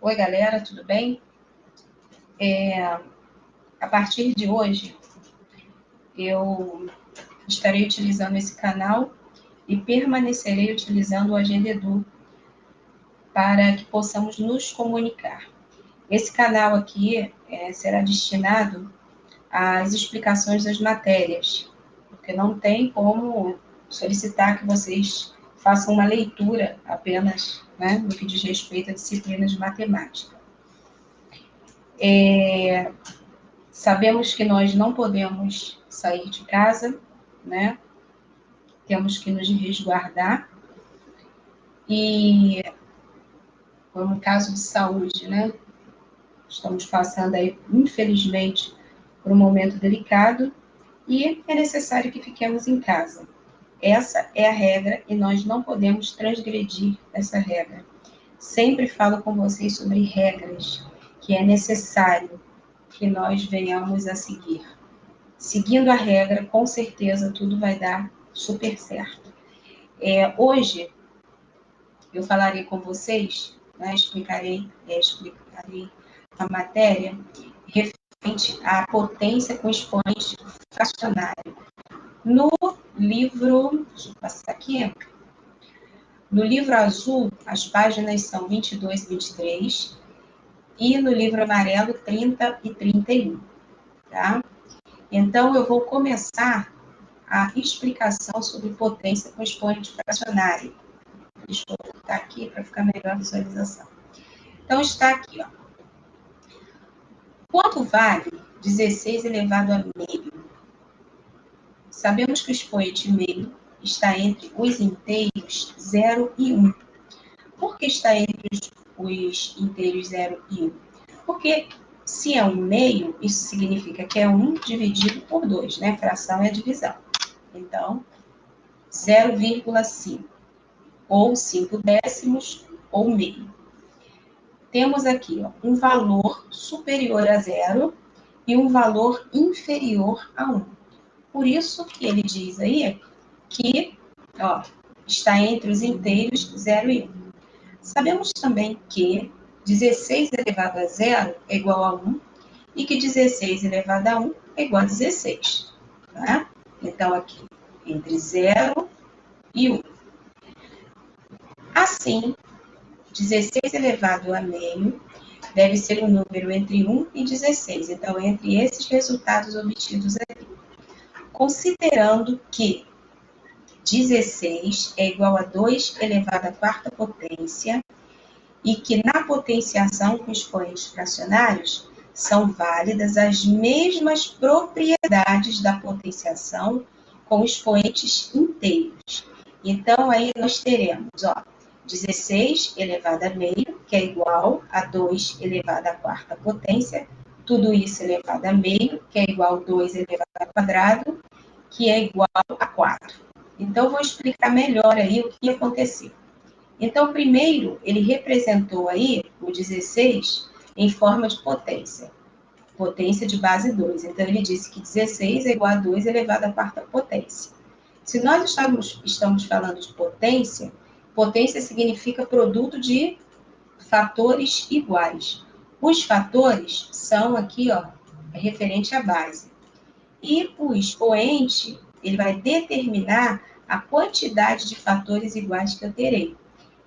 Oi, galera, tudo bem? A partir de hoje, eu estarei utilizando esse canal e permanecerei utilizando o Agenda Edu para que possamos nos comunicar. Esse canal aqui será destinado às explicações das matérias, porque não tem como solicitar que vocês façam uma leitura apenas, né, no que diz respeito à disciplina de matemática. Sabemos que nós não podemos sair de casa, né? Temos que nos resguardar. E, no caso de saúde, né? Estamos passando aí, infelizmente, por um momento delicado e é necessário que fiquemos em casa. Essa é a regra e nós não podemos transgredir essa regra. Sempre falo com vocês sobre regras que é necessário que nós venhamos a seguir. Seguindo a regra, com certeza tudo vai dar super certo. Hoje, eu falarei com vocês, né, explicarei a matéria referente à potência com expoente fracionário. No livro, deixa eu passar aqui, no livro azul, as páginas são 22 e 23, e no livro amarelo, 30 e 31, tá? Então, eu vou começar a explicação sobre potência com expoente fracionário. Deixa eu voltar aqui para ficar melhor a visualização. Então, está aqui, ó. Quanto vale 16 elevado a meio? Sabemos que o expoente meio está entre os inteiros 0 e 1. Por que está entre os inteiros 0 e 1? Porque se é 1 meio, isso significa que é 1 dividido por 2, né? Fração é a divisão. Então, 0,5, ou 5 décimos, ou meio. Temos aqui, ó, um valor superior a 0 e um valor inferior a 1. Por isso que ele diz aí que, ó, está entre os inteiros 0 e 1. Sabemos também que 16 elevado a 0 é igual a 1 e que 16 elevado a 1 é igual a 16. Tá? Então, aqui, entre 0 e 1. Assim, 16 elevado a meio deve ser um número entre 1 e 16. Então, entre esses resultados obtidos aqui. Considerando que 16 é igual a 2 elevado à quarta potência e que na potenciação com expoentes fracionários são válidas as mesmas propriedades da potenciação com expoentes inteiros. Então, aí nós teremos, ó, 16 elevado a meio, que é igual a 2 elevado à quarta potência, tudo isso elevado a meio, que é igual a 2 elevado ao quadrado, que é igual a 4. Então, vou explicar melhor aí o que aconteceu. Então, primeiro, ele representou aí o 16 em forma de potência de base 2. Então, ele disse que 16 é igual a 2 elevado à quarta potência. Se nós estamos falando de potência, potência significa produto de fatores iguais. Os fatores são aqui, ó, referente à base. E o expoente, ele vai determinar a quantidade de fatores iguais que eu terei.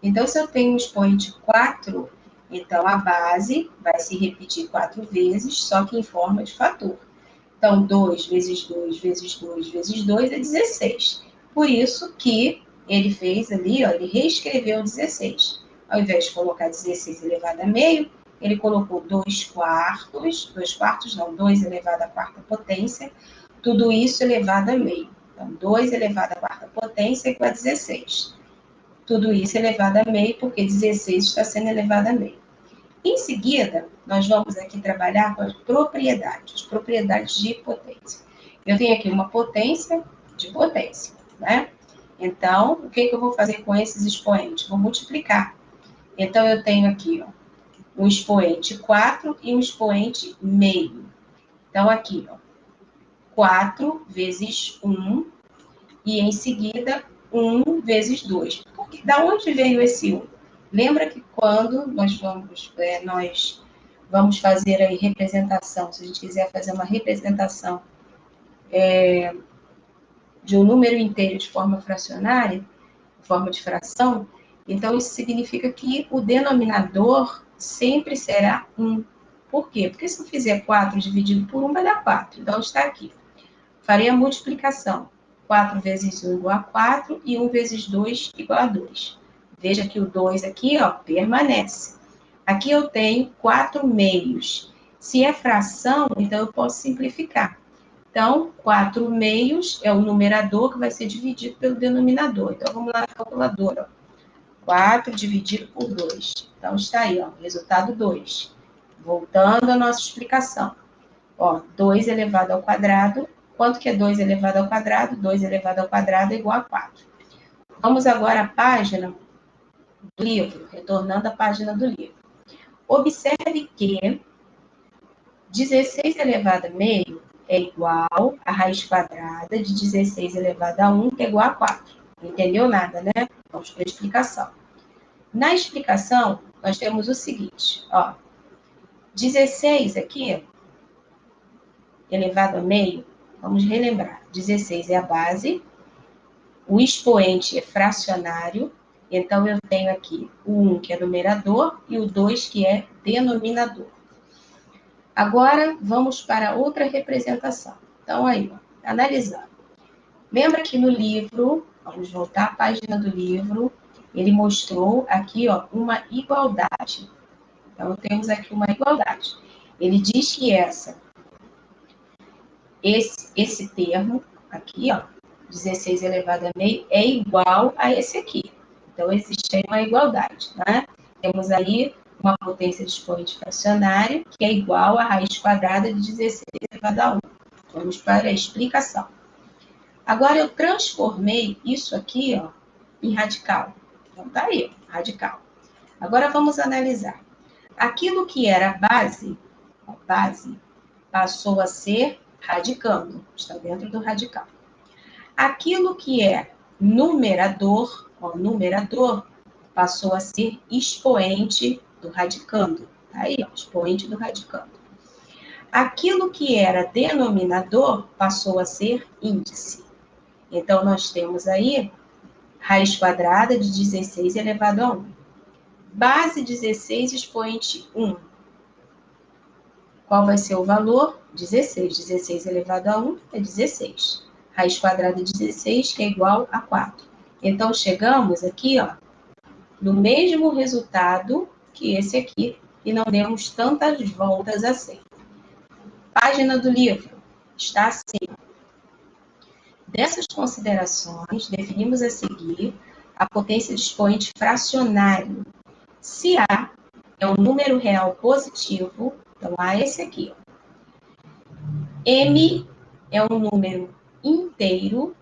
Então, se eu tenho um expoente 4, então a base vai se repetir 4 vezes, só que em forma de fator. Então, 2 vezes 2 vezes 2 vezes 2 é 16. Por isso que ele fez ali, ó, ele reescreveu 16. Ao invés de colocar 16 elevado a meio, ele colocou 2 quartos não, 2 elevado à quarta potência, tudo isso elevado a meio. Então, 2 elevado à quarta potência é igual a 16. Tudo isso elevado a meio, porque 16 está sendo elevado a meio. Em seguida, nós vamos aqui trabalhar com as propriedades de potência. Eu tenho aqui uma potência de potência, né? Então, o que eu vou fazer com esses expoentes? Vou multiplicar. Então, eu tenho aqui, ó, um expoente 4 e um expoente meio. Então, aqui, ó, 4 vezes 1 e, em seguida, 1 vezes 2. Da onde veio esse 1? Lembra que quando nós vamos fazer aí representação, se a gente quiser fazer uma representação de um número inteiro de forma fracionária, forma de fração, então isso significa que o denominador sempre será 1. Por quê? Porque se eu fizer 4 dividido por 1, vai dar 4. Então, está aqui. Farei a multiplicação. 4 vezes 1 igual a 4 e 1 vezes 2 igual a 2. Veja que o 2 aqui, ó, permanece. Aqui eu tenho 4 meios. Se é fração, então eu posso simplificar. Então, 4 meios é o numerador que vai ser dividido pelo denominador. Então, vamos lá na calculadora. 4 dividido por 2. Então, está aí, ó, resultado 2. Voltando à nossa explicação. Ó, 2 elevado ao quadrado. Quanto que é 2 elevado ao quadrado? 2 elevado ao quadrado é igual a 4. Vamos agora à página do livro, retornando à página do livro. Observe que 16 elevado a meio é igual a raiz quadrada de 16 elevado a 1, que é igual a 4. Não entendeu nada, né? Vamos para a explicação. Na explicação, nós temos o seguinte, ó. 16 aqui, elevado a meio, vamos relembrar. 16 é a base, o expoente é fracionário, então eu tenho aqui o 1, que é numerador, e o 2, que é denominador. Agora, vamos para outra representação. Então, aí, ó, analisando. Lembra que no livro, vamos voltar à página do livro, ele mostrou aqui, ó, uma igualdade. Então, temos aqui uma igualdade. Ele diz que esse termo aqui, ó, 16 elevado a meio, é igual a esse aqui. Então, existe aí uma igualdade, né? Temos aí uma potência de expoente fracionário, que é igual a raiz quadrada de 16 elevado a 1. Vamos para a explicação. Agora, eu transformei isso aqui, ó, em radical. Então, tá aí, ó, radical. Agora, vamos analisar. Aquilo que era base, passou a ser radicando. Está dentro do radical. Aquilo que é numerador, ó, numerador, passou a ser expoente do radicando. Tá aí, ó, expoente do radicando. Aquilo que era denominador passou a ser índice. Então, nós temos aí raiz quadrada de 16 elevado a 1. Base 16, expoente 1. Qual vai ser o valor? 16. 16 elevado a 1 é 16. Raiz quadrada de 16, que é igual a 4. Então, chegamos aqui, ó, no mesmo resultado que esse aqui, e não demos tantas voltas assim. Página do livro está assim. Dessas considerações, definimos a seguir a potência de expoente fracionário. Se A é um número real positivo, então A é esse aqui, ó. M é um número inteiro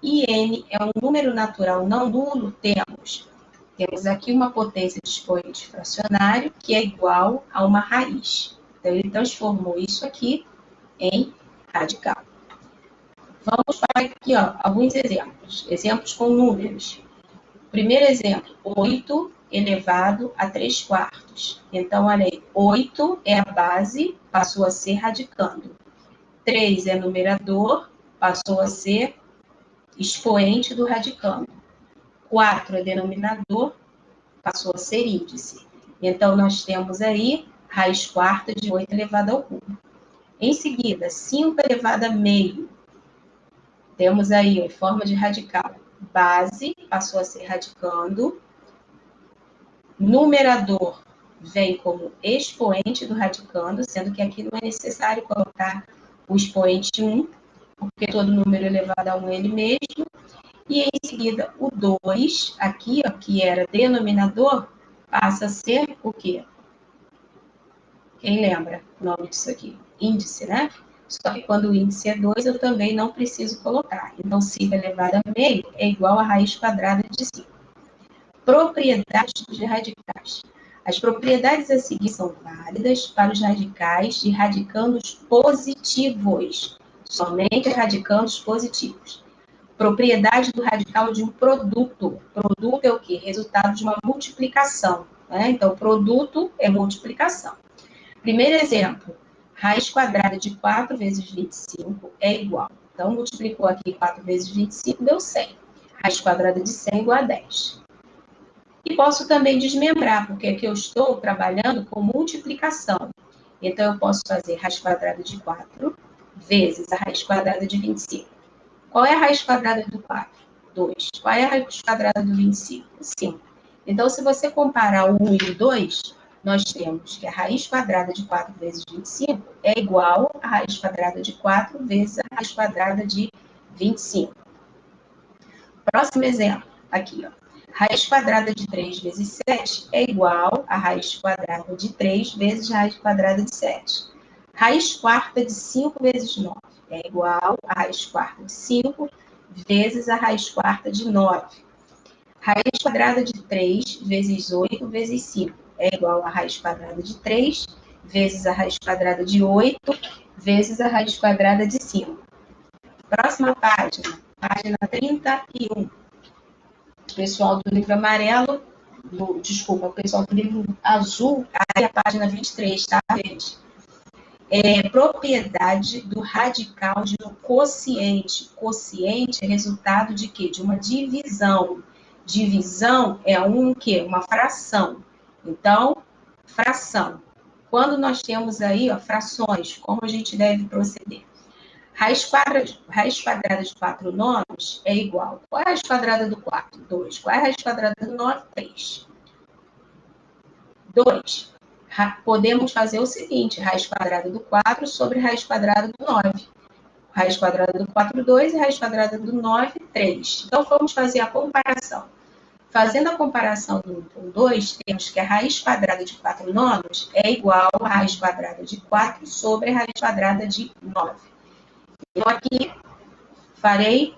e N é um número natural não nulo, temos aqui uma potência de expoente fracionário que é igual a uma raiz. Então, ele transformou isso aqui em radical. Vamos para aqui, ó, alguns exemplos. Exemplos com números. Primeiro exemplo, 8 elevado a 3 quartos. Então, olha aí, 8 é a base, passou a ser radicando. 3 é numerador, passou a ser expoente do radicando. 4 é denominador, passou a ser índice. Então, nós temos aí raiz quarta de 8 elevado ao cubo. Em seguida, 5 elevado a meio. Temos aí, ó, em forma de radical. Base passou a ser radicando. Numerador vem como expoente do radicando, sendo que aqui não é necessário colocar o expoente 1, porque todo número elevado a 1 é ele mesmo. E em seguida, o 2, aqui, ó, que era denominador, passa a ser o quê? Quem lembra o nome disso aqui? Índice, né? Só que quando o índice é 2, eu também não preciso colocar. Então, 5 elevado a meio é igual a raiz quadrada de 5. Propriedades dos radicais. As propriedades a seguir são válidas para os radicais de radicandos positivos. Somente radicandos positivos. Propriedade do radical de um produto. Produto é o quê? Resultado de uma multiplicação, né? Então, produto é multiplicação. Primeiro exemplo, raiz quadrada de 4 vezes 25 é igual. Então, multiplicou aqui 4 vezes 25, deu 100. Raiz quadrada de 100 é igual a 10. E posso também desmembrar, porque aqui eu estou trabalhando com multiplicação. Então, eu posso fazer raiz quadrada de 4 vezes a raiz quadrada de 25. Qual é a raiz quadrada do 4? 2. Qual é a raiz quadrada do 25? 5. Então, se você comparar o 1 e o 2, nós temos que a raiz quadrada de 4 vezes 25 é igual a raiz quadrada de 4 vezes a raiz quadrada de 25. Próximo exemplo, aqui, ó. Raiz quadrada de 3 vezes 7 é igual a raiz quadrada de 3 vezes a raiz quadrada de 7. Raiz quarta de 5 vezes 9 é igual a raiz quarta de 5 vezes a raiz quarta de 9. Raiz quadrada de 3 vezes 8 vezes 5 é igual a raiz quadrada de 3 vezes a raiz quadrada de 8 vezes a raiz quadrada de 5. Próxima página, página 31. O pessoal do livro amarelo, o pessoal do livro azul, aí a página 23, tá, gente? Propriedade do radical de um quociente. Quociente é resultado de quê? De uma divisão. Divisão é quê? Uma fração. Então, fração. Quando nós temos aí, ó, frações, como a gente deve proceder? Raiz quadrada de 4 nonos é igual. Qual é a raiz quadrada do 4? 2. Qual é a raiz quadrada do 9? 3. 2. Podemos fazer o seguinte, raiz quadrada do 4 sobre raiz quadrada do 9. Raiz quadrada do 4, 2 e raiz quadrada do 9, 3. Então, vamos fazer a comparação. Fazendo a comparação do 1 com 2, temos que a raiz quadrada de 4 nonos é igual a raiz quadrada de 4 sobre a raiz quadrada de 9. Então, aqui, farei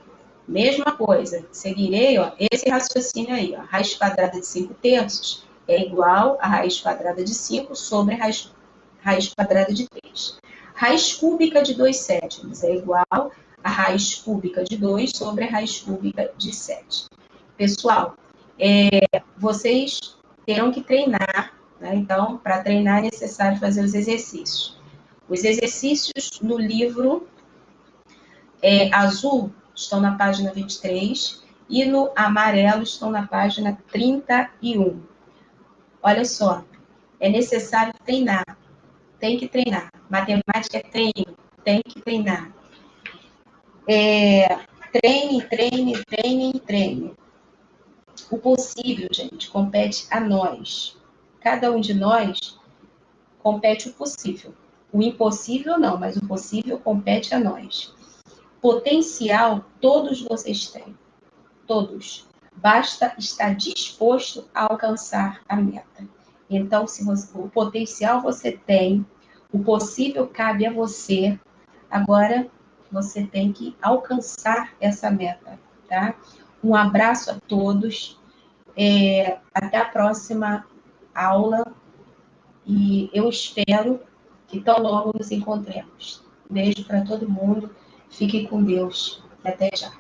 a mesma coisa. Seguirei, ó, esse raciocínio aí. Ó. Raiz quadrada de 5 terços é igual a raiz quadrada de 5 sobre a raiz quadrada de 3. Raiz cúbica de 2 sétimos é igual a raiz cúbica de 2 sobre a raiz cúbica de 7. Pessoal, vocês terão que treinar, né? Então, para treinar é necessário fazer os exercícios. Os exercícios no livro azul estão na página 23 e no amarelo estão na página 31. Olha só, é necessário treinar, tem que treinar. Matemática é treino, tem que treinar. Treine. O possível, gente, compete a nós. Cada um de nós compete o possível. O impossível não, mas o possível compete a nós. Potencial, todos vocês têm. Todos. Basta estar disposto a alcançar a meta. Então, o potencial você tem, o possível cabe a você. Agora, você tem que alcançar essa meta, tá? Um abraço a todos. Até a próxima aula. E eu espero que tão logo nos encontremos. Beijo para todo mundo. Fique com Deus. Até já.